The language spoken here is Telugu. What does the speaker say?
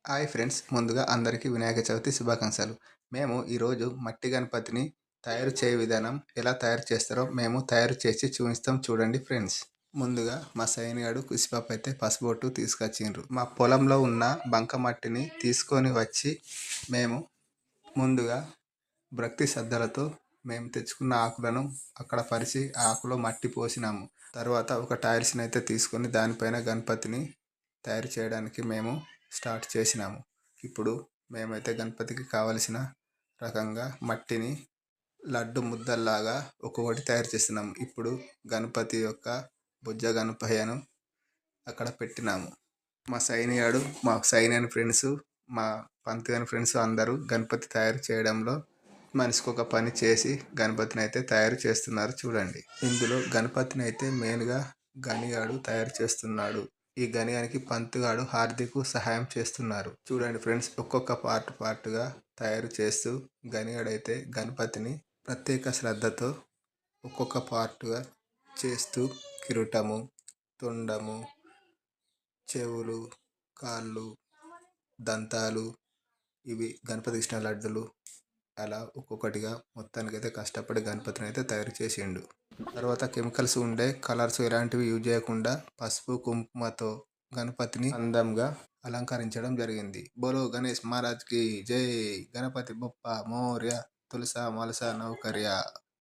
హాయ్ ఫ్రెండ్స్, ముందుగా అందరికీ వినాయక చవితి శుభాకాంక్షలు. మేము ఈరోజు మట్టి గణపతిని తయారు చేయే విధానం ఎలా తయారు చేస్తారో మేము తయారు చేసి చూపిస్తాం, చూడండి ఫ్రెండ్స్. ముందుగా మా సైనిగాడు కుసిపాప అయితే పసుబొట్టు తీసుకొచ్చిండ్రు. మా పొలంలో ఉన్న బంక మట్టిని తీసుకొని వచ్చి మేము ముందుగా భక్తి శ్రద్ధలతో మేము తెచ్చుకున్న ఆకులను అక్కడ పరిచి ఆ ఆకులో మట్టి పోసినాము. తర్వాత ఒక టైల్స్ని అయితే తీసుకొని దానిపైన గణపతిని తయారు చేయడానికి మేము స్టార్ట్ చేసినాము. ఇప్పుడు మేమైతే గణపతికి కావలసిన రకంగా మట్టిని లడ్డు ముద్దల్లాగా ఒక్కొక్కటి తయారు చేస్తున్నాము. ఇప్పుడు గణపతి యొక్క బుజ్జ గణపయ్యను అక్కడ పెట్టినాము. మా సైనియాడు, మా సైనియన్ ఫ్రెండ్స్, మా పంతుగాని ఫ్రెండ్స్ అందరూ గణపతి తయారు చేయడంలో మనిషికి ఒక పని చేసి గణపతిని అయితే తయారు చేస్తున్నారు, చూడండి. ఇందులో గణపతిని అయితే మెయిన్గా గనిగాడు తయారు చేస్తున్నాడు. ఈ గనియానికి పంతుగాడు హార్దిక్ సహాయం చేస్తున్నారు. చూడండి ఫ్రెండ్స్, ఒక్కొక్క పార్ట్గా తయారు చేస్తూ గనిగాడైతే గణపతిని ప్రత్యేక శ్రద్ధతో ఒక్కొక్క పార్ట్గా చేస్తూ కిరీటము, తొండము, చెవులు, కాళ్ళు, దంతాలు, ఇవి గణపతి ఇచ్చిన లడ్డులు, అలా ఒక్కొక్కటిగా మొత్తానికైతే కష్టపడి గణపతిని అయితే తయారు చేసిండు. తర్వాత కెమికల్స్ ఉండే కలర్స్ ఎలాంటివి యూజ్ చేయకుండా పసుపు కుంకుమతో గణపతిని అందంగా అలంకరించడం జరిగింది. బోలో గణేష్ మహారాజ్కి జై. గణపతి బొప్ప మోర్య. తులస మలస నౌకర్య.